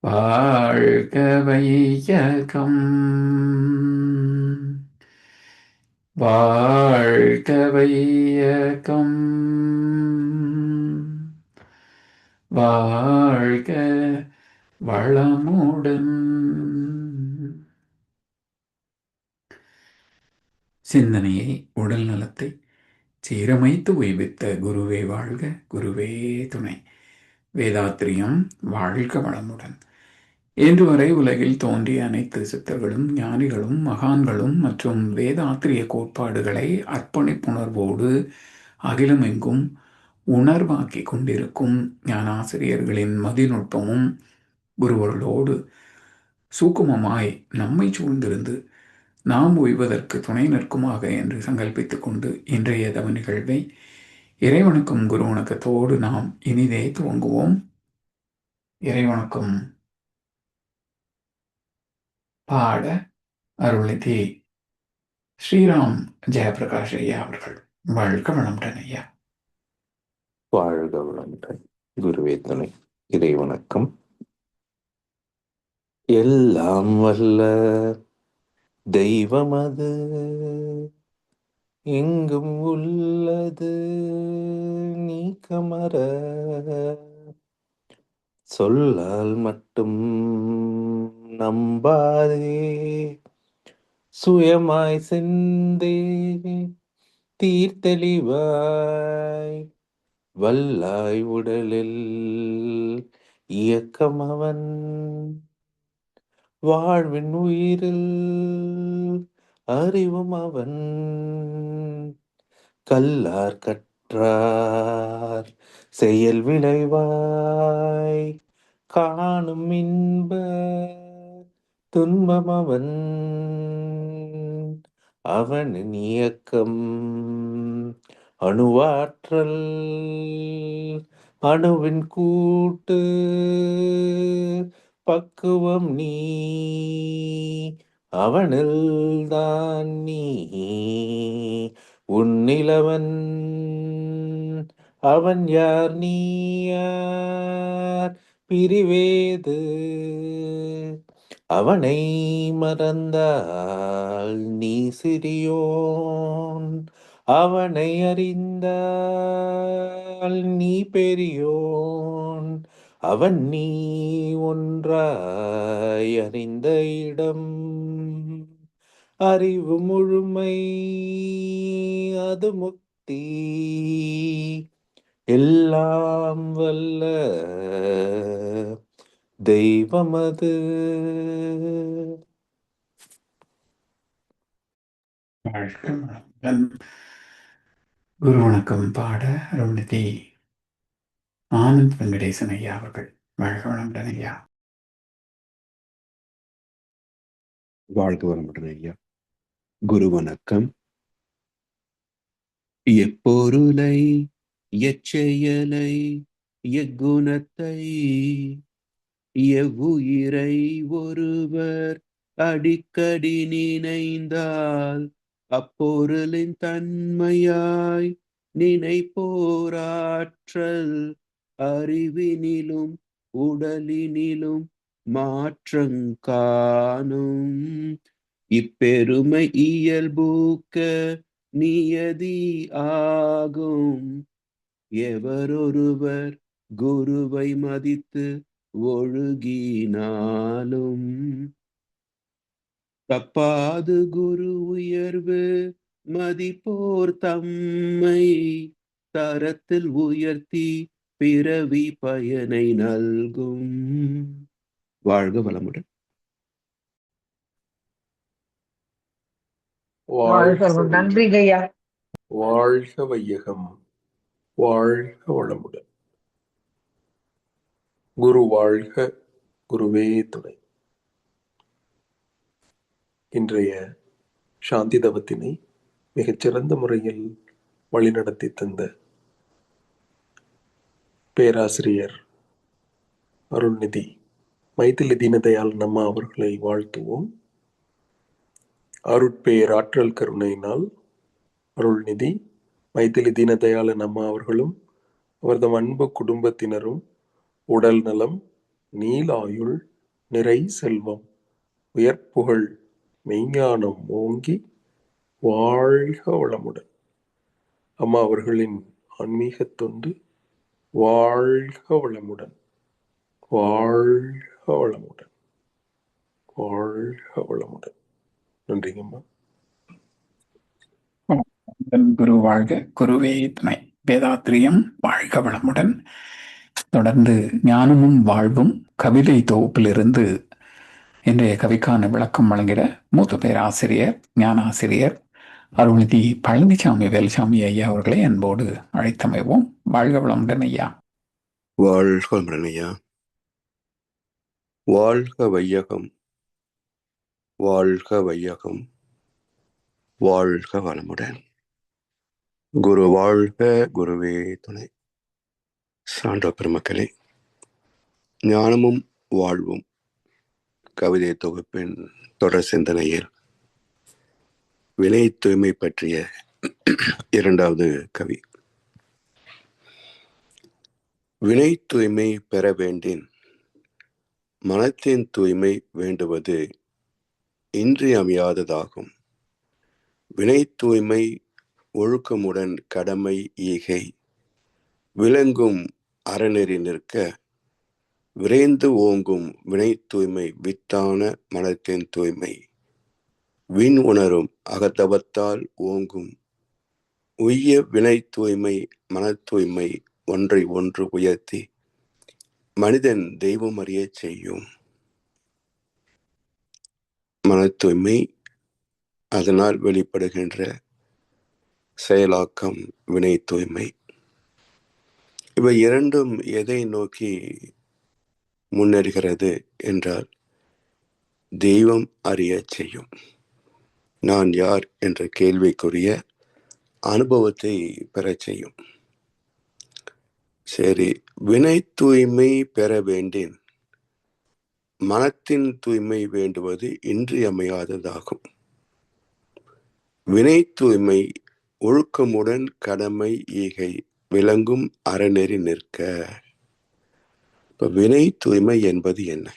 வாழ்க வையகம், வாழ்க வையகம், வாழ்க வளமுடன். சிந்தனையை, உடல் நலத்தை சீரமைத்து உய்வித்த குருவே வாழ்க, குருவே துணை. வேதாத்திரியம் வாழ்க வளமுடன். இன்று வரை உலகில் தோன்றிய அனைத்து சித்தர்களும் ஞானிகளும் மகான்களும் மற்றும் வேதாத்திரிய கோட்பாடுகளை அர்ப்பணிப்புணர்வோடு அகிலமெங்கும் உணர்வாக்கி கொண்டிருக்கும் ஞானாசிரியர்களின் மதிநுட்பமும் குருவர்களோடு சூக்குமமாய் நம்மை சூழ்ந்திருந்து நாம் ஓய்வதற்கு துணை நிற்குமாக என்று சங்கல்பித்துக் கொண்டு இன்றைய தவ நிகழ்வை இறைவணக்கம் குரு வணக்கத்தோடு நாம் இனிதே துவங்குவோம். இறைவணக்கம் பாட அருள்நிதி ஸ்ரீராம் ஜெயபிரகாஷ் ஐயா அவர்கள். வாழ்க வளமுடன் ஐயா. வாழ்க வளமுடன். குருவே துணை. இறை வணக்கம். எல்லாம் வல்ல தெய்வம் அது எங்கும் உள்ளது நீக்கமர சொல்லால் மட்டும் நம்பாதே சுயமாய் செந்தே தீர்த்தெளிவாய் வல்லாய் உடலில் இயக்கம் அவன் வாழ்வின் உயிரில் அறிவும் அவன் கல்லார் கற்றார் செயல் விளைவாய் காணும் இன்ப துன்பம் அவன் அவனின் இயக்கம் அணுவாற்றல் அணுவின் கூட்டு பக்குவம் நீ அவனில் தான் நீ உன்னிலவன் அவன் யார் நீ யார் பிரிவேது அவனை மறந்தால் நீ சிறியோன் அவனை அறிந்தால் நீ பெரியோன் அவன் நீ ஒன்றாய் அறிந்த இடம் அறிவு முழுமை அது முக்தி எல்லாம் வல்ல தெய்வம் அது. வாழ்க வளமுடன். குரு வணக்கம் பாட அருள்நிதி ஆனந்த் வெங்கடேசன் ஐயா அவர்கள். வாழ்க வளமுடன் ஐயா. வாழ்க வளமுடன் ஐயா. குரு வணக்கம். எப்பொருளை எச்செயலை எக்குணத்தை எவ்வுயிரை ஒருவர் அடிக்கடி நினைந்தால் அப்பொருளின் தன்மையாய் நினைப்போராற்றல் அறிவினிலும் உடலினிலும் மாற்றங்காணும் இப்பெருமை இயல்பூக்க நியதி ஆகும் எவரொருவர் குருவை மதித்து ஒழுகினாலும் தப்பாது குரு உயர்வு மதிப்போர் தம்மை தரத்தில் உயர்த்தி பிறவி பயனை நல்கும். வாழ்க வளமுடன். நன்றி ஐயா. வாழ்க வையகம், வாழ்க வளமுடன். குரு வாழ்க, குருவே துணை. இன்றைய சாந்தி தவத்தினை மிகச்சிறந்த முறையில் வழிநடத்தி தந்த பேராசிரியர் அருள்நிதி மைதிலி தீனதயாள் அம்மா அவர்களை வாழ்த்துவோம். அருட்பேர் ஆற்றல் கருணையினால் அருள்நிதி மைதிலி தீனதயாள் அம்மா அவர்களும் அவரது அன்பு குடும்பத்தினரும் உடல் நலம், நீலாயுள், நிறை செல்வம் உயர்ப்புகழ் மெய்ஞானம் ஓங்கி வாழ்க வளமுடன். அம்மா அவர்களின் ஆன்மீக தொண்டு வாழ்க வளமுடன், வாழ்க வளமுடன், வாழ்க வளமுடன். நன்றிங்கம்மா. குரு வாழ்க, குருவே துணை. வேதாத்திரியம் வாழ்க வளமுடன். தொடர்ந்து ஞானமும் வாழ்வும் கவிதை தொகுப்பிலிருந்து இன்றைய கவிக்கான விளக்கம் வழங்கிட மூத்த பேராசிரியர் ஞானாசிரியர் அருள்நிதி பழனிசாமி வேலுசாமி ஐயா அவர்களை அன்போடு அழைத்தமைவோம். வாழ்க வளமுடன் ஐயா. வாழ்க வளமுடன் ஐயா. வாழ்க வையகம், வாழ்க வையகம், வாழ்க வளமுடன். குரு வாழ்க, குருவே துணை. சான்ற பெருமக்களே, ஞானமும் வாழ்வும் கவிதை தொகுப்பின் தொடர் சிந்தனையில் வினை தூய்மை பற்றிய இரண்டாவது கவி. வினை தூய்மை பெற வேண்டின் மனத்தின் தூய்மை வேண்டுவது இன்றியமையாததாகும். வினை தூய்மை ஒழுக்கமுடன் கடமை ஈகை விளங்கும் அறநெறி நிற்க விரைந்து ஓங்கும் வினை தூய்மை வித்தான மனத்தின் தூய்மை விண் உணரும் அகத்தவத்தால் ஓங்கும் உய்ய வினை தூய்மை மன தூய்மை ஒன்றை ஒன்று உயர்த்தி மனிதன் தெய்வம் அறிய செய்யும். மன தூய்மை, அதனால் வெளிப்படுகின்ற செயலாக்கம் வினை தூய்மை. இவை இரண்டும் எதை நோக்கி முன்னேறுகிறது என்றால் தெய்வம் அறிய செய்யும். நான் யார் என்ற கேள்விக்குரிய அனுபவத்தை பெறச் செய்யும். சரி, வினை தூய்மை பெற வேண்டின் மனத்தின் தூய்மை வேண்டுவது இன்றியமையாததாகும். வினை தூய்மை ஒழுக்கமுடன் கடமை ஈகை விளங்கும் அறநெறி நிற்க. இப்ப வினை தூய்மை என்பது என்ன?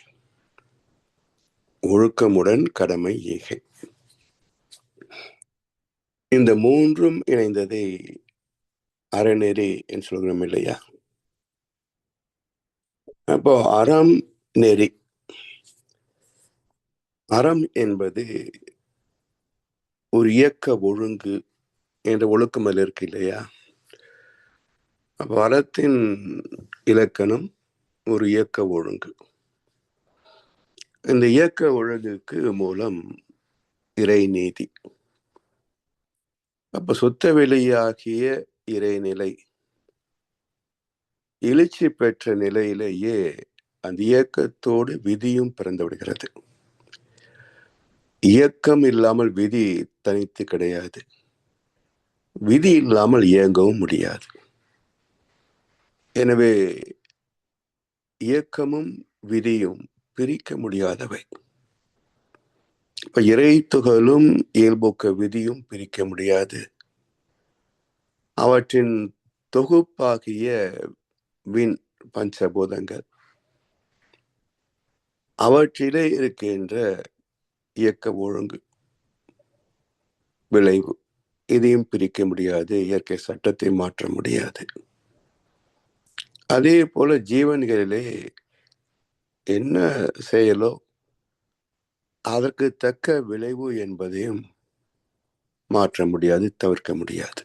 ஒழுக்கமுடன் கடமை ஈகை, இந்த மூன்றும் இணைந்ததை அறநெறி என்று சொல்கிறோம் இல்லையா? அப்போ அறம் நெறி, அறம் என்பது ஒரு இயக்க ஒழுங்கு என்ற ஒழுக்கம் அதில் இருக்கு இல்லையா? அப்போ அறத்தின் இலக்கணம் ஒரு இயக்க ஒழுங்கு. இந்த இயக்க ஒழுங்குக்கு மூலம் இறைநீதி. அப்ப சுத்த வெளியாகிய இறைநிலை எழுச்சி பெற்ற நிலையிலேயே அந்த இயக்கத்தோடு விதியும் பிறந்து விடுகிறது. இயக்கம் இல்லாமல் விதி தனித்து கிடையாது, விதி இல்லாமல் இயங்கவும் முடியாது. எனவே இயக்கமும் விதியும் பிரிக்க முடியாதவை. இப்ப இறை துகளும் இயல்போக்க விதியும் பிரிக்க முடியாது. அவற்றின் தொகுப்பாகிய விண் பஞ்சபூதங்கள், அவற்றிலே இருக்கின்ற இயக்க ஒழுங்கு விளைவு, இதையும் பிரிக்க முடியாது. இயற்கை சட்டத்தை மாற்ற முடியாது. அதே போல ஜீவன்களிலே என்ன செயலோ அதற்கு தக்க விளைவு என்பதையும் மாற்ற முடியாது, தவிர்க்க முடியாது.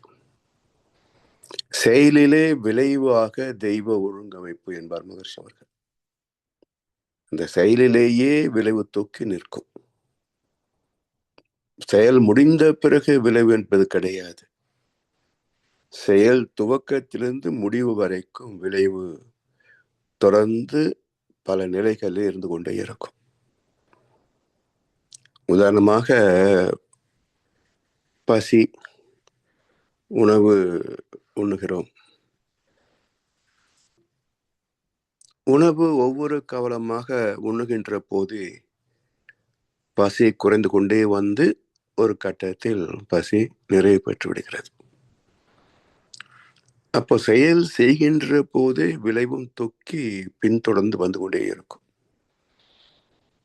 செயலிலே விளைவாக தெய்வ ஒழுங்கமைப்பு என்பார் மகர்ஷி அவர்கள். இந்த செயலிலேயே விளைவு தொக்கி நிற்கும். செயல் முடிந்த பிறகு விளைவு என்பது கிடையாது. செயல் துவக்கத்திலிருந்து முடிவு வரைக்கும் விளைவு தொடர்ந்து பல நிலைகளில் இருந்து கொண்டே இருக்கும். உதாரணமாக, பசி, உணவு உண்ணுகிறோம். உணவு ஒவ்வொரு கவலமாக உண்ணுகின்ற போது பசி குறைந்து கொண்டே வந்து ஒரு கட்டத்தில் பசி நிறைவு பெற்று விடுகிறது. அப்போ செயல் செய்கின்ற போதே விளைவும் தொக்கி பின்தொடர்ந்து வந்து கொண்டே இருக்கும்.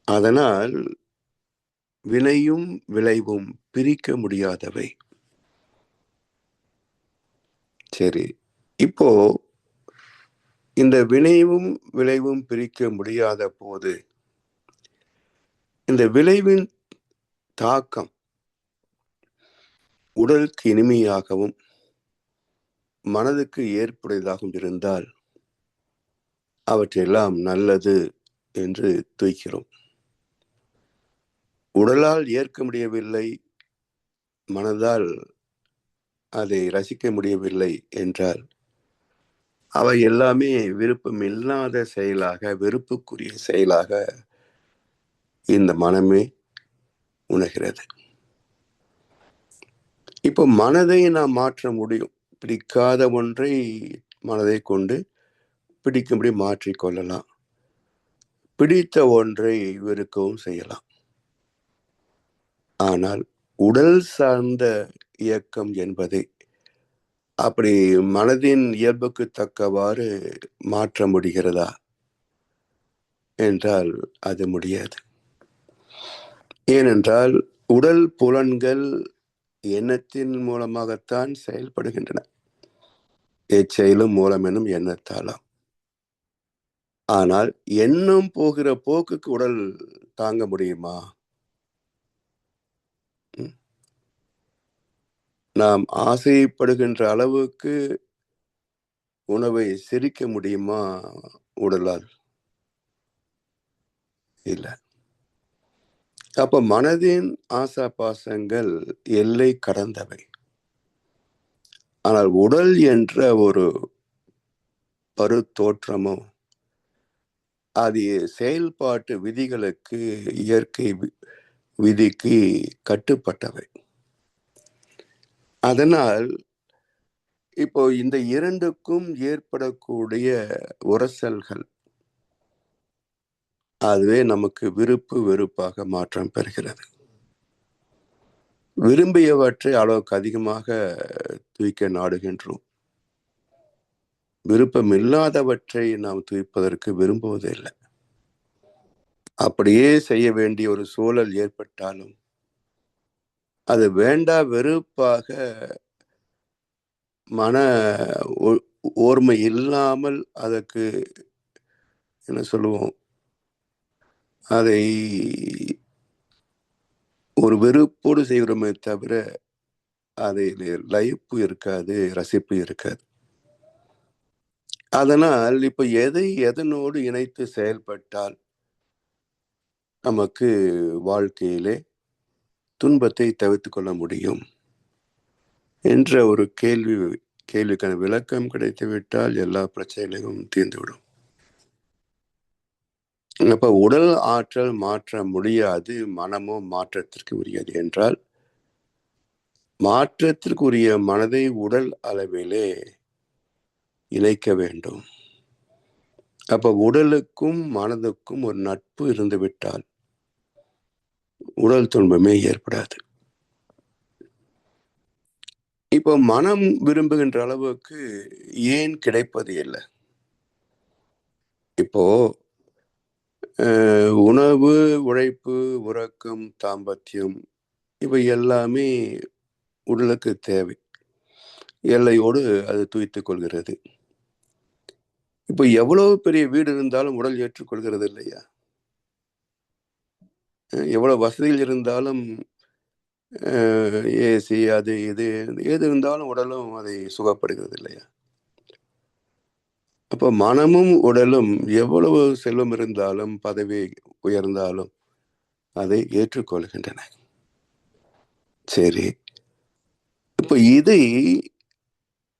அதனால் வினையும் விளைவும் பிரிக்க முடியாதவை. சரி, இப்போ இந்த வினையும் விளைவும் பிரிக்க முடியாத போது இந்த விளைவின் தாக்கம் உடலுக்கு இனிமையாகவும் மனதுக்கு ஏற்புடையதாகவும் இருந்தால் அவற்றையெல்லாம் நல்லது என்று துய்க்கிறோம். உடலால் ஏற்க முடியவில்லை, மனதால் அதை ரசிக்க முடியவில்லை என்றால் அவை எல்லாமே விருப்பமில்லாத செயலாக, வெறுப்புக்குரிய செயலாக இந்த மனமே உணர்கிறது. இப்போ மனதை நாம் மாற்ற முடியும். பிடிக்காத ஒன்றை மனதை கொண்டு பிடிக்கும்படி மாற்றிக்கொள்ளலாம். பிடித்த ஒன்றை வெறுக்கவும் செய்யலாம். ஆனால் உடல் சார்ந்த இயக்கம் என்பதை அப்படி மனதின் இயல்புக்கு தக்கவாறு மாற்ற முடிகிறதா என்றால் அது முடியாது. ஏனென்றால் உடல் புலன்கள் எண்ணத்தின் மூலமாகத்தான் செயல்படுகின்றன. எச்செயலும் மூலம் எனும் எண்ணத்தாலாம். ஆனால் எண்ணம் போகிற போக்குக்கு உடல் தாங்க முடியுமா? நாம் ஆசைப்படுகின்ற அளவுக்கு உணவை செரிக்க முடியுமா உடலால்? இல்லை. அப்ப மனதின் ஆசா பாசங்கள் எல்லை கடந்தவை. ஆனால் உடல் என்ற ஒரு பருத்தோற்றமோ அது செயல்பாட்டு விதிகளுக்கு, இயற்கை விதிக்கு கட்டுப்பட்டவை. அதனால் இப்போ இந்த இரண்டுக்கும் ஏற்படக்கூடிய உரசல்கள் அதுவே நமக்கு விருப்பு வெறுப்பாக மாற்றம் பெறுகிறது. விரும்பியவற்றை அளவுக்கு அதிகமாக தூய்க்க நாடுகின்றோம். விருப்பமில்லாதவற்றை நாம் தூய்ப்பதற்கு விரும்புவதில்லை. அப்படியே செய்ய வேண்டிய ஒரு சூழல் ஏற்பட்டாலும் அது வேண்டா வெறுப்பாக மன ஓர்மை இல்லாமல் அதற்கு என்ன சொல்லுவோம், அதை ஒரு வெறுப்போடு செய்கிறோமே தவிர அதில் லயிப்பு இருக்காது, ரசிப்பு இருக்காது. அதனால் இப்ப எதனோடு இணைத்து செயல்பட்டால் நமக்கு வாழ்க்கையிலே துன்பத்தை தவிர்த்துக் கொள்ள முடியும் என்ற ஒரு கேள்விக்கான விளக்கம் கிடைத்துவிட்டால் எல்லா பிரச்சனைகளும் தீர்ந்துவிடும். அப்ப உடல் ஆற்றல் மாற்ற முடியாது, மனமும் மாற்றத்திற்கு உரியது என்றால் மாற்றத்திற்குரிய மனதை உடல் அளவிலே இணைக்க வேண்டும். அப்ப உடலுக்கும் மனதுக்கும் ஒரு நட்பு இருந்துவிட்டால் உடல் துன்பமே ஏற்படாது. இப்போ மனம் விரும்புகின்ற அளவுக்கு ஏன் கிடைப்பது இல்லை? இப்போ உணவு, உழைப்பு, உறக்கம், தாம்பத்தியம் இவை எல்லாமே உடலுக்கு தேவை. எல்லையோடு அது துய்த்துக் கொள்கிறது. இப்போ எவ்வளவு பெரிய வீடு இருந்தாலும் உடல் ஏற்றுக்கொள்கிறது இல்லையா? எவ்வளவு வசதிகள் இருந்தாலும் ஏசி அது இது எது இருந்தாலும் உடலும் அதை சுகப்படுகிறது இல்லையா? அப்போ மனமும் உடலும் எவ்வளவு செல்வம் இருந்தாலும், பதவி உயர்ந்தாலும் அதை ஏற்றுக்கொள்கின்றன. சரி, இப்போ இதை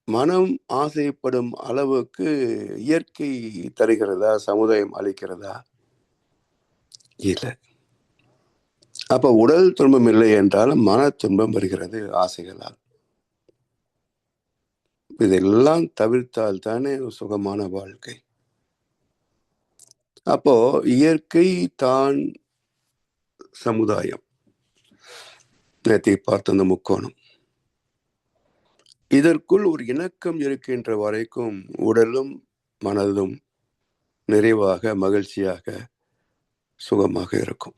மனம் ஆசைப்படும் அளவுக்கு இயற்கை தருகிறதா, சமுதாயம் அளிக்கிறதா? இல்லை. அப்ப உடல் துன்பம் இல்லை என்றாலும் மன துன்பம் வருகிறது ஆசைகளால். இதெல்லாம் தவிர்த்தால் தானே சுகமான வாழ்க்கை. அப்போ இயற்கை தான் சமுதாயம். நேற்றை பார்த்த அந்த முக்கோணம், இதற்குள் ஒரு இணக்கம் இருக்கின்ற வரைக்கும் உடலும் மனதும் நிறைவாக, மகிழ்ச்சியாக, சுகமாக இருக்கும்.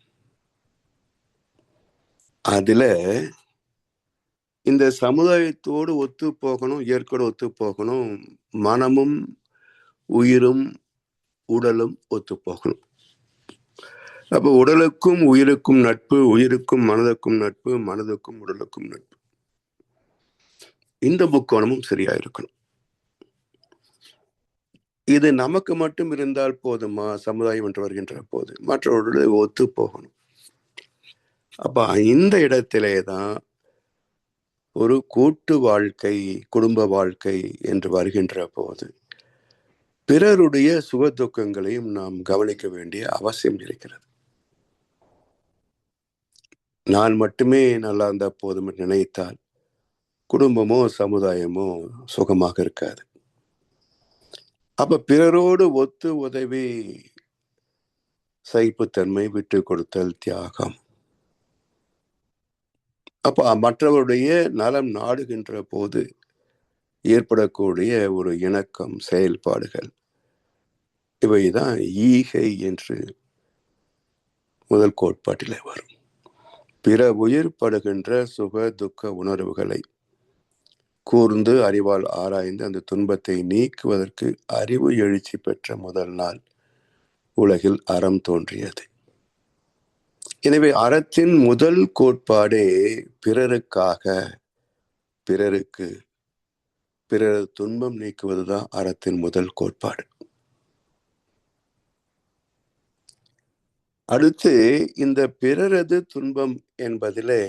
அதுல இந்த சமுதாயத்தோடு ஒத்து போகணும், இயற்கையோடு ஒத்து போகணும், மனமும் உயிரும் உடலும் ஒத்து போகணும். அப்ப உடலுக்கும் உயிருக்கும் நட்பு, உயிருக்கும் மனதுக்கும் நட்பு, மனதுக்கும் உடலுக்கும் நட்பு. இந்த முக்கோணமும் சரியா இருக்கணும். இது நமக்கு மட்டும் இருந்தால் போதுமா? சமுதாயம் என்று வருகின்ற போது மற்றவர்களோடு ஒத்து போகணும். அப்ப இந்த இடத்திலேதான் ஒரு கூட்டு வாழ்க்கை, குடும்ப வாழ்க்கை என்று வருகின்ற போது பிறருடைய சுக துக்கங்களையும் நாம் கவனிக்க வேண்டிய அவசியம் இருக்கிறது. நான் மட்டுமே நல்லா இருந்தா போதும் நினைத்தால் குடும்பமோ சமுதாயமோ சுகமாக இருக்காது. அப்ப பிறரோடு ஒத்து உதவி, சகிப்புத்தன்மை, விட்டு கொடுத்தல், தியாகம், அப்ப மற்றவருடைய நலம் நாடுகின்ற போது ஏற்படக்கூடிய ஒரு இணக்கம், செயல்பாடுகள், இவைதான் ஈகை என்று முதல் கோட்பாட்டிலே வரும். பிற உயிர்படுகின்ற சுக துக்க உணர்வுகளை கூர்ந்து அறிவால் ஆராய்ந்து அந்த துன்பத்தை நீக்குவதற்கு அறிவு எழுச்சி பெற்ற முதல் நாள் உலகில் அறம் தோன்றியது. எனவே அறத்தின் முதல் கோட்பாடே பிறருக்காக, பிறருக்கு, பிறர் துன்பம் நீக்குவதுதான் அறத்தின் முதல் கோட்பாடு. அடுத்து இந்த பிறரது துன்பம் என்பதிலே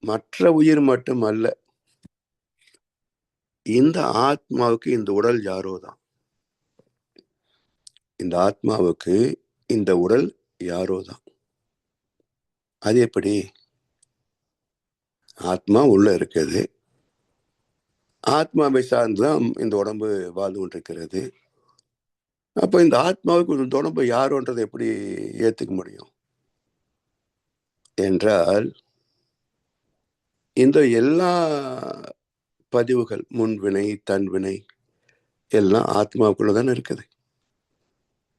மற்ற உயிர் மட்டுமல்ல, இந்த ஆத்மாவுக்கு இந்த உடல் யாரோதான். இந்த ஆத்மாவுக்கு இந்த உடல் யாரோதான். அது எப்படி? ஆத்மா உள்ள இருக்குது, ஆத்மாவை சார்ந்துதான் இந்த உடம்பு வாழ்ந்து கொண்டிருக்கிறது. அப்ப இந்த ஆத்மாவுக்கு இந்த உடம்பு யாரோன்றதை எப்படி ஏத்துக்க முடியும் என்றால், இந்த எல்லா பதிவுகள், முன்வினை, தன்வினை எல்லாம் ஆத்மாவுக்குள்ளதானே இருக்குது.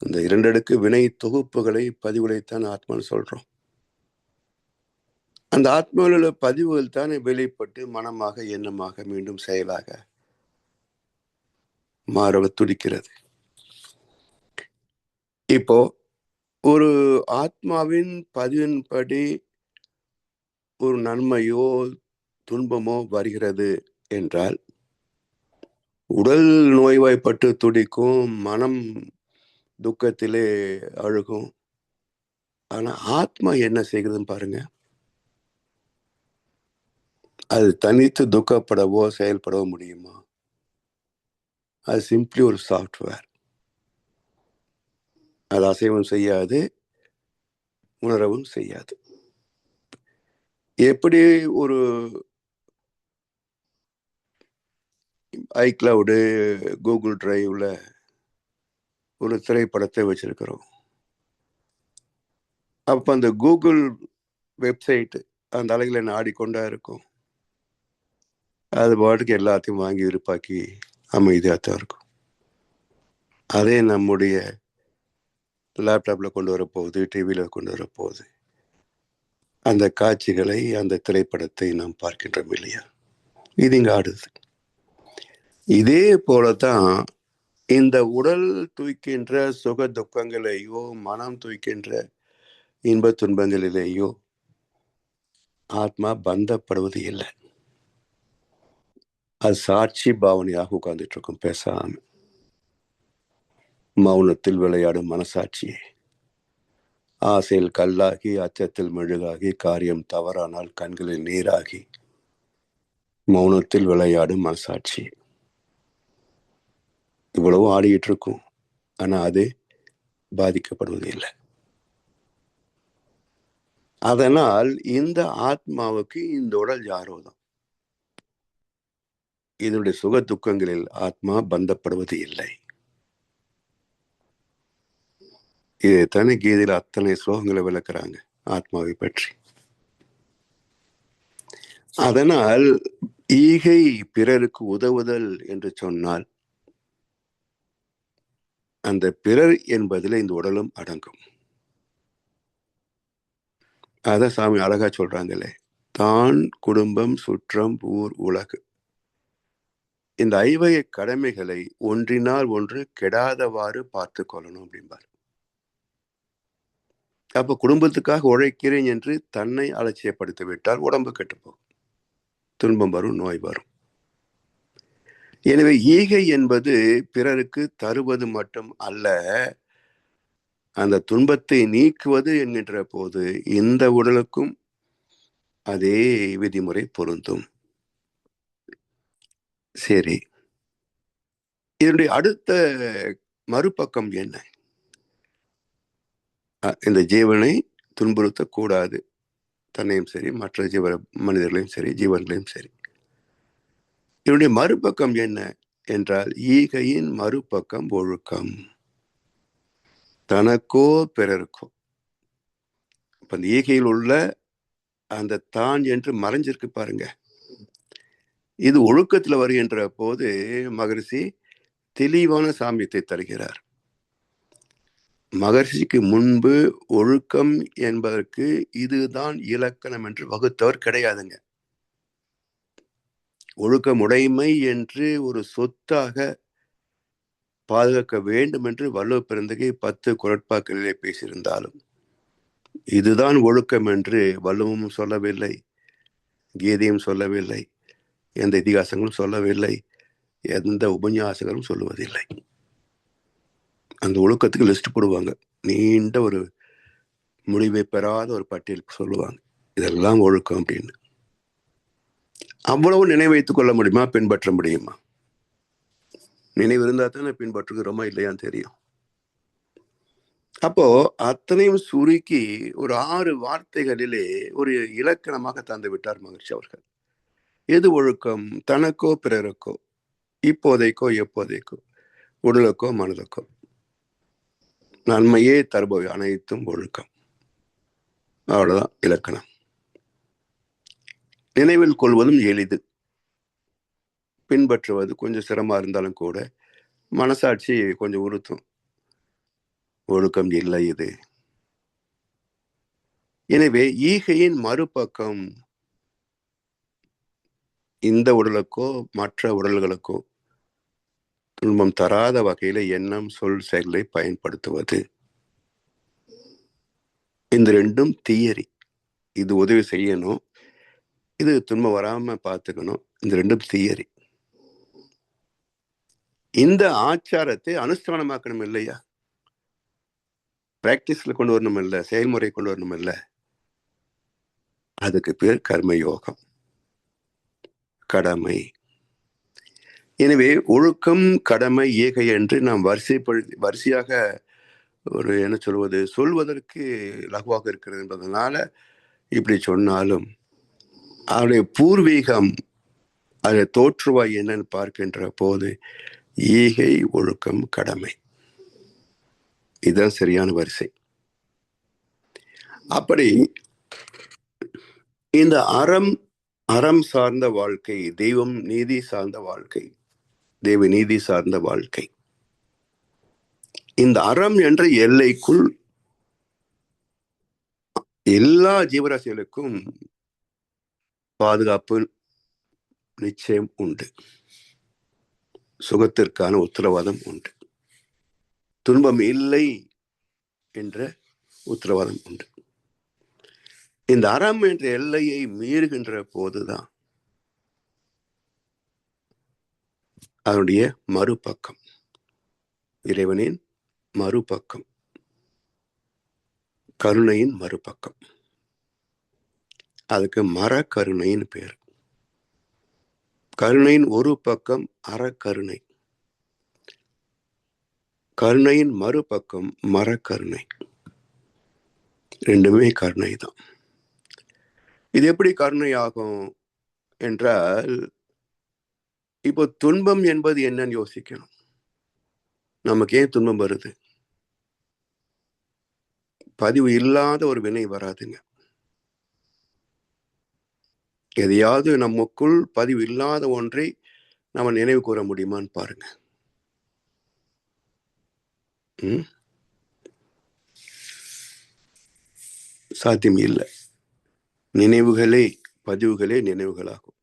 இந்த 2 அடுக்கு வினை தொகுப்புகளை, பதிவுகளைத்தான் ஆத்மான்னு சொல்றோம். அந்த ஆத்மாவில் உள்ள பதிவுகள் தானே வெளிப்பட்டு மனமாக, எண்ணமாக, மீண்டும் செயலாக மாற துடிக்கிறது. இப்போ ஒரு ஆத்மாவின் பதிவின்படி ஒரு நன்மையோ துன்பமோ வருகிறது என்றால், உடல் நோய்வாய்ப்பட்டு துடிக்கும், மனம் துக்கத்திலே அழுகும். ஆனா ஆத்மா என்ன செய்கிறதுன்னு பாருங்க. அது தனித்து துக்கப்படவோ செயல்படவோ முடியுமா? அது சிம்பிளி ஒரு சாஃப்ட்வேர். அது அசைவம் செய்யாது, உணரவும் செய்யாது. எப்படி ஒரு ஐக்ளவுடு, கூகுள் டிரைவ்ல ஒரு திரைப்படத்தை வச்சிருக்கிறோம். அப்ப அந்த கூகுள் வெப்சைட் அந்த அலைகளை நாடிக்கொண்டா இருக்கும். அது பாட்டுக்கு எல்லாத்தையும் வாங்கி விருப்பாக்கி அமைதியாகத்தான் இருக்கும். அதே நம்முடைய லேப்டாப்ல கொண்டு வரப்போகுது, டிவியில கொண்டு வரப்போகுது. அந்த காட்சிகளை, அந்த திரைப்படத்தை நாம் பார்க்கின்றோம் இல்லையா? இது இங்க ஆடுது. இதே போலதான் இந்த உடல் தூய்க்கின்ற சுக துக்கங்களையோ, மனம் தூய்க்கின்ற இன்ப துன்பங்களிலேயோ ஆத்மா பந்தப்படுவது இல்லை. அது சாட்சி பாவனையாக உட்கார்ந்துட்டு இருக்கும் பேசாம. மௌனத்தில் விளையாடும் மனசாட்சியே, ஆசையில் கல்லாகி, அச்சத்தில் மெழுகாகி, காரியம் தவறானால் கண்களில் நீராகி, மௌனத்தில் விளையாடும் மனசாட்சி இவ்வளவு ஆடிக்கிட்டு இருக்கும். ஆனா அது பாதிக்கப்படுவது இல்லை. அதனால் இந்த ஆத்மாவுக்கு இந்த உடல் யாரோதான். இதனுடைய சுக துக்கங்களில் ஆத்மா பந்தப்படுவது இல்லை. இதைத்தானே கீதையில் அத்தனை ஸ்லோகங்களை விளக்குறாங்க ஆத்மாவை பற்றி. அதனால் ஈகை, பிறருக்கு உதவுதல் என்று சொன்னால் அந்த பிறர் என்பதில் இந்த உடலும் அடங்கும். அதான் சாமி அழகா சொல்றாங்களே, தான், குடும்பம், சுற்றம், ஊர், உலகு, இந்த ஐவகை கடமைகளை ஒன்றினால் ஒன்று கெடாதவாறு பார்த்து கொள்ளணும் அப்படிம்பார். அப்ப குடும்பத்துக்காக உழைக்கிறேன் என்று தன்னை அலட்சியப்படுத்தி விட்டால் உடம்பு கெட்டுப்போகும், துன்பம் வரும், நோய் வரும். எனவே ஈகை என்பது பிறருக்கு தருவது மட்டும் அல்ல, அந்த துன்பத்தை நீக்குவது என்கின்ற போது இந்த உடலுக்கும் அதே விதிமுறை பொருந்தும். சரி, இதனுடைய அடுத்த மறுபக்கம் என்ன? இந்த ஜீவனை துன்புறுத்தக்கூடாது, தன்னையும் சரி, மற்ற மனிதர்களையும் சரி, ஜீவன்களையும் சரி. இதனுடைய மறுபக்கம் என்ன என்றால், ஈகையின் மறுபக்கம் ஒழுக்கம். தனக்கோ பிறருக்கோ. இப்ப அந்த ஈகையில் உள்ள அந்த தான் என்று மறைஞ்சிருக்கு பாருங்க, இது ஒழுக்கத்துல வருகின்ற போது மகரிஷி தெளிவான சாமியத்தை தருகிறார். மகர்ஷிக்கு முன்பு ஒழுக்கம் என்பதற்கு இதுதான் இலக்கணம் என்று வகுத்தவர் கிடையாதுங்க. ஒழுக்கமுடைமை என்று ஒரு சொத்தாக பாதுகாக்க வேண்டும் என்று வள்ளுவ பெருந்தகை 10 குறட்பாக்களிலே பேசியிருந்தாலும் இதுதான் ஒழுக்கம் என்று வள்ளுவமும் சொல்லவில்லை, கீதையும் சொல்லவில்லை, எந்த இதிகாசங்களும் சொல்லவில்லை, எந்த உபன்யாசங்களும் சொல்லுவதில்லை. அந்த ஒழுக்கத்துக்கு லிஸ்ட் போடுவாங்க, நீண்ட ஒரு முடிவை பெறாத ஒரு பட்டியல் சொல்லுவாங்க, இதெல்லாம் ஒழுக்கம் அப்படின்னு. அவ்வளவு நினைவைத்துக் கொள்ள முடியுமா, பின்பற்ற முடியுமா? நினைவு இருந்தா தானே பின்பற்றுகிறோமா இல்லையான்னு தெரியும். அப்போ அத்தனையும் சுருக்கி ஒரு 6 வார்த்தைகளிலே ஒரு இலக்கணமாக தந்து விட்டார் மகிழ்ச்சி அவர்கள். எது ஒழுக்கம்? தனக்கோ பிறருக்கோ, இப்போதைக்கோ எப்போதைக்கோ, உடலுக்கோ மனதுக்கோ நன்மையே தருபவை அனைத்தும் ஒழுக்கம். அவ்வளவுதான் இலக்கணம். நினைவில் கொள்வதும் எளிது, பின்பற்றுவது கொஞ்சம் சிரமமா இருந்தாலும் கூட மனசாட்சி கொஞ்சம் உறுத்தும், ஒழுக்கம் இல்லை இது. எனவே ஈகையின் மறுபக்கம் இந்த உடலுக்கோ மற்ற உடல்களுக்கோ துன்பம் தராத வகையில எண்ணம், சொல், செயல்களை பயன்படுத்துவது. இந்த ரெண்டும் தியரி. இது உதவி செய்யணும், இது துன்பம் வராம பார்த்துக்கணும், இந்த ரெண்டும் தியரி. இந்த ஆச்சாரத்தை அனுஷ்டானமாக்கணும் இல்லையா? பிராக்டிஸ்ல கொண்டு வரணும் இல்ல, செயல்முறை கொண்டு வரணும் இல்ல, அதுக்கு பேர் கர்மயோகம், கடமை. எனவே ஒழுக்கம், கடமை, ஈகை என்று நாம் வரிசையாக ஒரு என்ன சொல்வதற்கு லகுவாக இருக்கிறது என்பதனால இப்படி சொன்னாலும் அவருடைய பூர்வீகம், அதை தோற்றுவாய் என்னன்னு பார்க்கின்ற போது ஈகை, ஒழுக்கம், கடமை, இதுதான் சரியான வரிசை. அப்படி இந்த அறம் சார்ந்த வாழ்க்கை, தெய்வம் நீதி சார்ந்த வாழ்க்கை, தெய்வ நீதி சார்ந்த வாழ்க்கை, இந்த அறம் என்ற எல்லைக்குள் எல்லா ஜீவராசிகளுக்கும் பாதுகாப்பு நிச்சயம் உண்டு, சுகத்திற்கான உத்தரவாதம் உண்டு, துன்பம் இல்லை என்ற உத்தரவாதம் உண்டு. இந்த அறம் என்ற எல்லையை மீறுகின்ற போதுதான் அதனுடைய மறுபக்கம், இறைவனின் மறுபக்கம், கருணையின் மறுபக்கம், அதுக்கு மரக்கருணையின் பேர். கருணையின் ஒரு பக்கம் அறக்கருணை, கருணையின் மறுபக்கம் மரக்கருணை, ரெண்டுமே கருணை தான். இது எப்படி கருணை ஆகும் என்றால், இப்போ துன்பம் என்பது என்னன்னு யோசிக்கணும். நமக்கு ஏன் துன்பம் வருது? பதிவு இல்லாத ஒரு வினை வராதுங்க. எதையாவது நமக்குள் பதிவு இல்லாத ஒன்றை நம்ம நினைவு கூற முடியுமான்னு பாருங்க. சாத்தியம் இல்லை. நினைவுகளே பதிவுகளே நினைவுகளாகும்.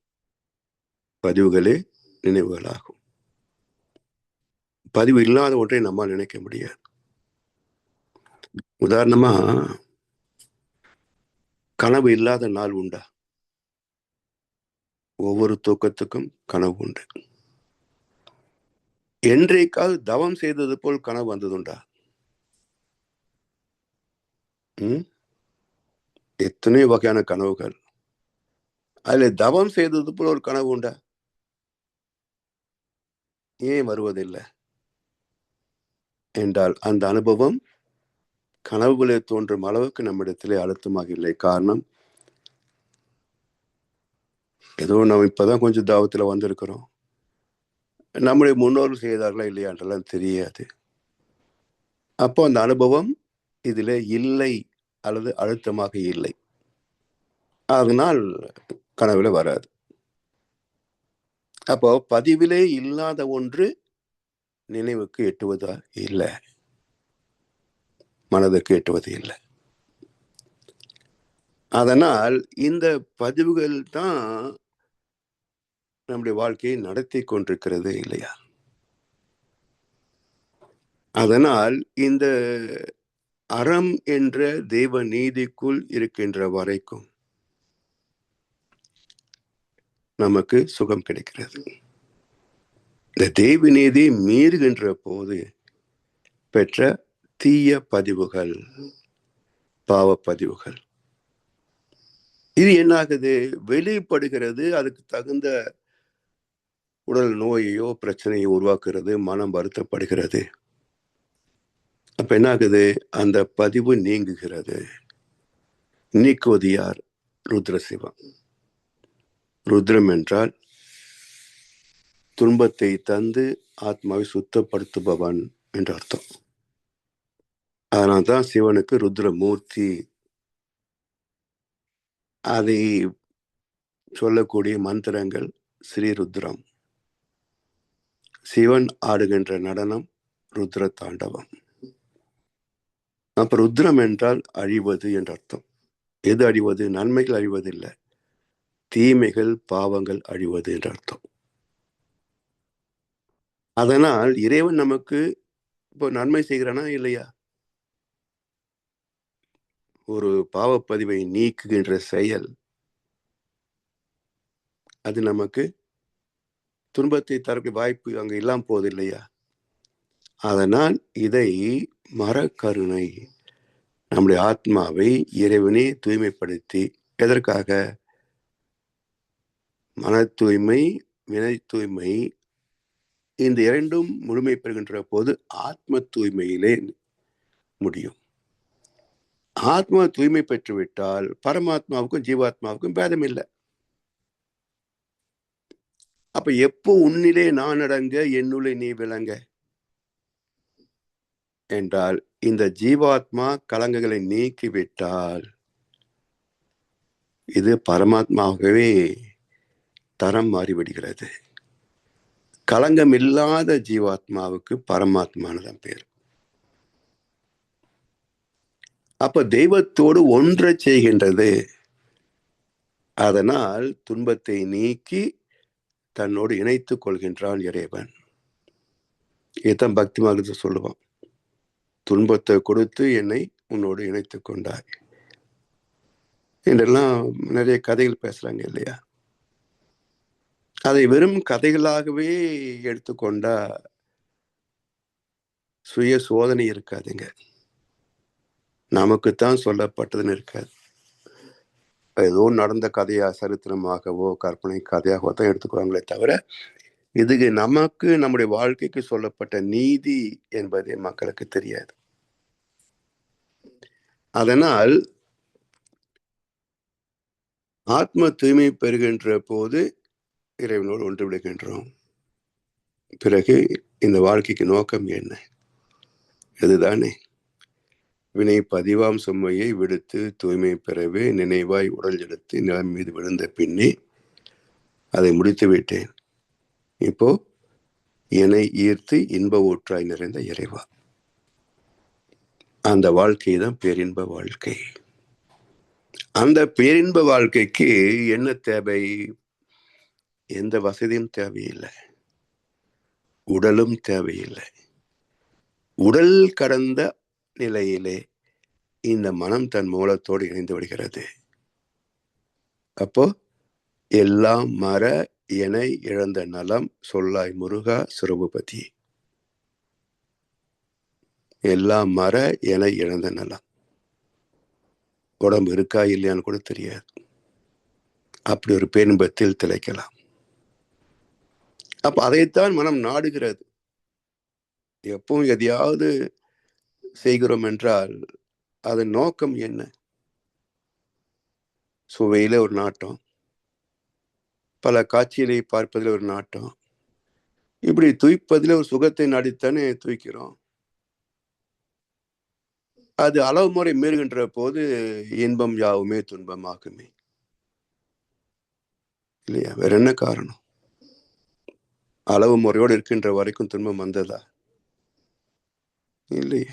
பதிவுகளே நினைவுகளாகும். பதிவு இல்லாத ஒன்றை நம்மால் நினைக்க முடியாது. உதாரணமா, கனவு இல்லாத நாள் உண்டா? ஒவ்வொரு தூக்கத்துக்கும் கனவு உண்டு. என்றைக்காவது தவம் செய்தது போல் கனவு வந்ததுண்டா? எத்தனையோ வகையான கனவுகள். அதுல தவம் செய்தது போல ஒரு கனவு உண்டா? ஏன் வருவதில்லை என்றால் அந்த அனுபவம் கனவுகளே தோன்றும் அளவுக்கு நம்மிடத்திலே அழுத்தமாக இல்லை. காரணம், ஏதோ நம்ம இப்பதான் கொஞ்சம் தாவத்துல வந்திருக்கிறோம், நம்முடைய முன்னோர்கள் செய்தார்களா இல்லையா என்றெல்லாம் தெரியாது. அப்போ அந்த அனுபவம் இதுல இல்லை அல்லது அழுத்தமாக இல்லை, அதனால் கனவுல வராது. அப்போ பதிவிலே இல்லாத ஒன்று நினைவுக்கு எட்டுவதா இல்லை, மனதுக்கு எட்டுவது இல்லை. அதனால் இந்த பதிவுகள் தான் நம்முடைய வாழ்க்கையை நடத்தி கொண்டிருக்கிறது இல்லையா? அதனால் இந்த அறம் என்ற தெய்வ நீதிக்குள் இருக்கின்ற வரைக்கும் நமக்கு சுகம் கிடைக்கிறது. இந்த தெய்வ நீதி மீறுகின்ற போது பெற்ற தீய பதிவுகள், பாவ பதிவுகள், இது என்னாகுது? வெளிப்படுகிறது. அதுக்கு தகுந்த உடல் நோயையோ பிரச்சனையோ உருவாக்குறது, மனம் வருத்தப்படுகிறது. அப்ப என்ன ஆகுது? அந்த பதிவு நீங்குகிறது. நீக்குவது யார்? ருத்ர சிவம். ருத்ரம் என்றால் துன்பத்தை தந்து ஆத்மாவை சுத்தப்படுத்துபவன் என்று அர்த்தம். அதனால்தான் சிவனுக்கு ருத்ரமூர்த்தி. அதை சொல்லக்கூடிய மந்திரங்கள் ஸ்ரீருத்ரம். சிவன் ஆடுகின்ற நடனம் ருத்ர தாண்டவம். அப்ப ருத்ரம் என்றால் அழிவது என்ற அர்த்தம். எது அழிவது? நன்மைகள் அழிவதில்லை, தீமைகள் பாவங்கள் அழிவது என்ற அர்த்தம். அதனால் இறைவன் நமக்கு இப்போ நன்மை செய்கிறானா இல்லையா? ஒரு பாவப்பதிவை நீக்குகின்ற செயல், அது நமக்கு துன்பத்தை தரக்கூடிய வாய்ப்பு அங்க இல்லாம போகுது இல்லையா? அதனால் இதை மரக்கருணை நம்முடைய ஆத்மாவை இறைவனே தூய்மைப்படுத்தி, எதற்காக? மன தூய்மை, வினை தூய்மை, இந்த இரண்டும் முழுமை பெறுகின்ற போது ஆத்ம தூய்மையிலே முடியும். ஆத்மா தூய்மை பெற்றுவிட்டால் பரமாத்மாவுக்கும் ஜீவாத்மாவுக்கும் பேதம் இல்லை. அப்ப எப்போ உன்னிலே நான் அடங்க, என்னுள்ளே நீ விளங்க என்றால், இந்த ஜீவாத்மா கலங்கங்களை நீக்கிவிட்டால் இது பரமாத்மாவே தரம் மாறிவிடுகிறது. களங்கம் இல்லாத ஜீவாத்மாவுக்கு பரமாத்மானதான் பேர். அப்ப தெய்வத்தோடு ஒன்றை செய்கின்றது. அதனால் துன்பத்தை நீக்கி தன்னோடு இணைத்துக் கொள்கின்றான் இறைவன். இதுதான் பக்தி மார்க்கத்தை சொல்லுவான். துன்பத்தை கொடுத்து என்னை உன்னோடு இணைத்துக் கொண்டாய் என்றெல்லாம் நிறைய கதைகள் பேசுறாங்க இல்லையா? அதை வெறும் கதைகளாகவே எடுத்துக்கொண்டா சுய சோதனை இருக்காதுங்க. நமக்குத்தான் சொல்லப்பட்டதுன்னு இருக்காது. ஏதோ நடந்த கதையா, சரித்திரமாகவோ கற்பனை கதையாகவோ தான் எடுத்துக்குவாங்களே தவிர, இதுக்கு நமக்கு நம்முடைய வாழ்க்கைக்கு சொல்லப்பட்ட நீதி என்பதே மக்களுக்கு தெரியாது. அதனால் ஆத்ம தூய்மை பெறுகின்ற போது இறைவனோடு ஒன்று விடுகின்றோம். பிறகு இந்த வாழ்க்கைக்கு நோக்கம் என்ன? இதுதானே, வினை பதிவாம் சுமையை விடுத்து தூய்மை பெறவே நினைவாய் உடல் எடுத்து நிலம் மீது விழுந்த பின்னே அதை முடித்து விட்டேன். இப்போ என்னை ஈர்த்து இன்ப ஊற்றாய் நிறைந்த இறைவா. அந்த வாழ்க்கை தான் பேரின்ப வாழ்க்கை. அந்த பேரின்ப வாழ்க்கைக்கு என்ன தேவை? எந்த வசதியும் தேவையில்லை, உடலும் தேவையில்லை. உடல் கடந்த நிலையிலே இந்த மனம் தன் மூலத்தோடு இணைந்து விடுகிறது. அப்போ எல்லாம் மர என இழந்த நலம் சொல்லாய் முருகா சிறுபதி. எல்லாம் மர என இழந்த நலம். உடம்பு இருக்கா இல்லையான்னு கூட தெரியாது. அப்படி ஒரு பேரின்பத்தில் திளைக்கலாம். அப்ப அதைத்தான் மனம் நாடுகிறது. எப்பவும் எதையாவது செய்கிறோம் என்றால் அதன் நோக்கம் என்ன? சுவையில ஒரு நாட்டம், பல காட்சிகளை பார்ப்பதில் ஒரு நாட்டம், இப்படி துய்ப்பதில் ஒரு சுகத்தை நாடித்தானே துய்க்கிறோம். அது அளவு முறை மீறுகின்ற போது இன்பம் யாவுமே துன்பமாகுமே, இல்லையா? வேற என்ன காரணம்? அளவு முறையோடு இருக்கின்ற வரைக்கும் துன்பம் வந்ததா? இல்லையே.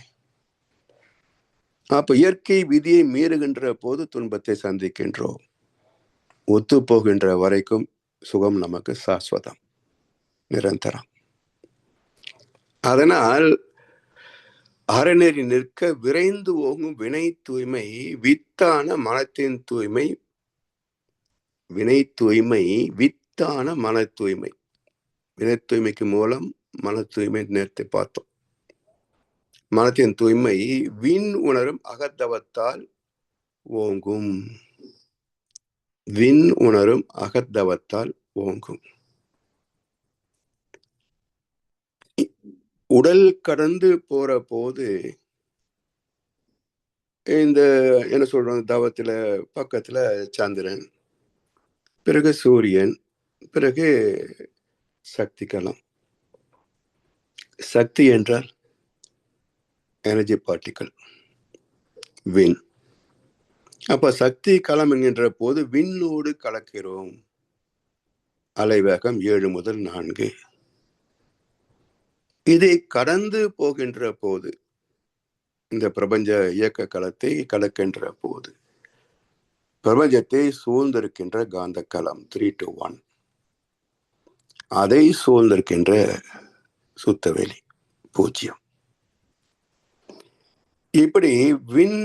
அப்ப இயற்கை விதியை மீறுகின்ற போது துன்பத்தை சந்திக்கின்றோம். ஒத்து போகின்ற வரைக்கும் சுகம் நமக்கு சாஸ்வதம், நிரந்தரம். அதனால் அறநெறி நிற்க விரைந்து ஓங்கும் வினை தூய்மை வித்தான மனத்தின் தூய்மை. வினை தூய்மை வித்தான மன தூய்மை. வினை தூய்மைக்கு மூலம் மன தூய்மை நேர்த்தி பார்த்தோம். மனத்தின் தூய்மை விண் உணரும் அகத்தவத்தால் ஓங்கும். விண் உணரும் அகத்தவத்தால் ஓங்கும். உடல் கடந்து போற போது இந்த என்ன சொல்றோம், தவத்துல பக்கத்துல சந்திரன், பிறகு சூரியன், பிறகு சக்தி களம். சக்தி என்றால் எனர்ஜி பார்ட்டிக்கல், விண். அப்ப சக்தி களம் என்கின்ற போது விண்ணோடு கலக்கிறோம். அலைவேகம் 7 முதல் 4. இதை கடந்து போகின்ற போது, இந்த பிரபஞ்ச இயக்க களத்தை கடக்கின்ற போது, பிரபஞ்சத்தை சூழ்ந்திருக்கின்ற காந்த களம் 3 to 1, அதை சூழ்ந்திருக்கின்ற சுத்தவெளி 0. இப்படி விண்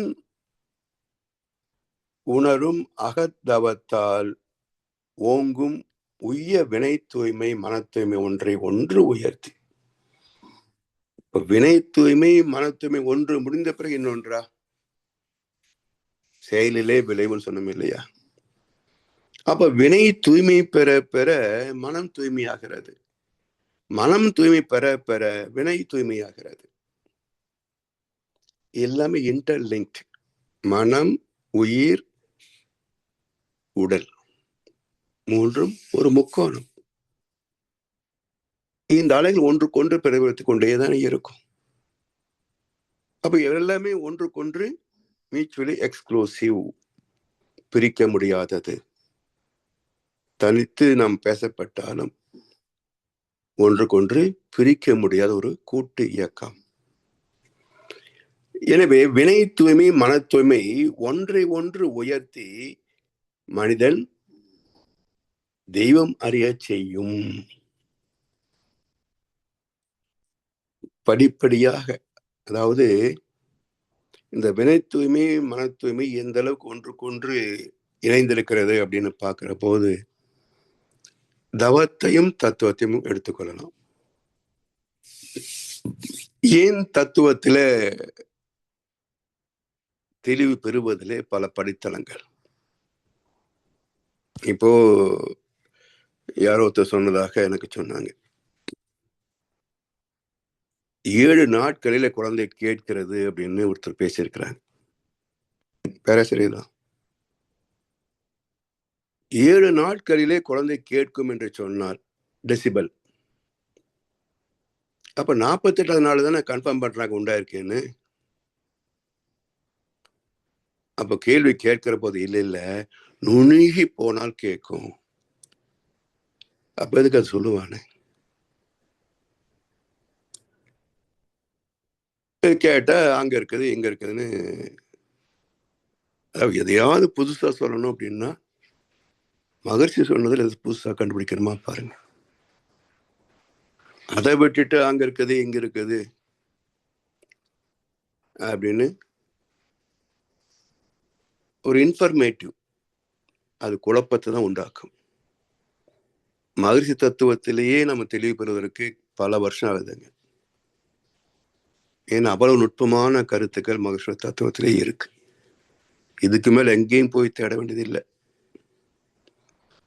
உணரும் அகத்தவத்தால் ஓங்கும் உய்ய வினை தூய்மை மன தூய்மை ஒன்றை ஒன்று உயர்த்தி. இப்ப வினை தூய்மை மன தூய்மை ஒன்று முடிந்த பிறகு இன்னொன்றா? செயலிலே விளைவுன்னு சொன்னோம் இல்லையா? அப்ப வினை தூய்மை பெற பெற மனம் தூய்மையாகிறது. மனம் தூய்மை பெற பெற வினை தூய்மையாகிறது. எல்லாமே இன்டர்லிங்க்ட். மனம், உயிர், உடல், மூன்றும் ஒரு முக்கோணம். இந்த அலைகள் ஒன்றுக்கொன்று பிரதிபலித்துக் கொண்டேதான் இருக்கும். அப்ப எல்லாமே ஒன்றுக்கொன்று மியூச்சுவலி எக்ஸ்க்ளூசிவ், பிரிக்க முடியாதது. தனித்து நாம் பேசப்பட்டாலும் ஒன்றுக்கொன்று பிரிக்க முடியாத ஒரு கூட்டு இயக்கம். எனவே வினை தூய்மை மன தூய்மை ஒன்றை ஒன்று உயர்த்தி மனிதன் தெய்வம் அறிய செய்யும். படிப்படியாக, அதாவது இந்த வினை தூய்மை மன தூய்மை எந்த அளவுக்கு ஒன்றுக்கொன்று இணைந்திருக்கிறது அப்படின்னு பார்க்கிற போது தவத்தையும் தத்துவத்தையும் எடுத்துக்கொள்ளலாம். ஏன் தத்துவத்தில தெளிவு பெறுவதிலே பல படித்தளங்கள். இப்போ யாரோ ஒருத்தர் சொன்னதாக எனக்கு சொன்னாங்க, 7 நாட்களில குழந்தை கேட்கிறது அப்படின்னு ஒருத்தர் பேசியிருக்கிறாங்க. பேராசிரியர் தான். 7 நாட்களிலே குழந்தை கேட்கும் என்று சொன்னால் டெசிபல். அப்ப 48வது நாள் தானே கன்ஃபார்ம் பண்றாங்க உண்டாயிருக்கேன்னு. அப்ப கேள்வி கேட்கிற போது இல்ல நுணுகி போனால் கேட்கும். அப்ப எதுக்கு அது சொல்லுவானே? கேட்டா அங்க இருக்குது இங்க இருக்குதுன்னு அதாவது எதையாவது புதுசா சொல்லணும் அப்படின்னா மகர்ஷி சொன்னதுல எது புதுசா கண்டுபிடிக்கணுமா பாருங்க. அதை விட்டுட்டு அங்க இருக்குது இங்க இருக்குது அப்படின்னு ஒரு இன்ஃபர்மேட்டிவ், அது குழப்பத்தை தான் உண்டாக்கும். மகர்ஷி தத்துவத்திலேயே நம்ம தெளிவு பெறுவதற்கு பல வருஷம் ஆகுதுங்க. ஏன்னா அவ்வளவு நுட்பமான கருத்துக்கள் மகர்ஷி தத்துவத்திலே இருக்கு. இதுக்கு மேல எங்கேயும் போய் தேட வேண்டியது இல்லை.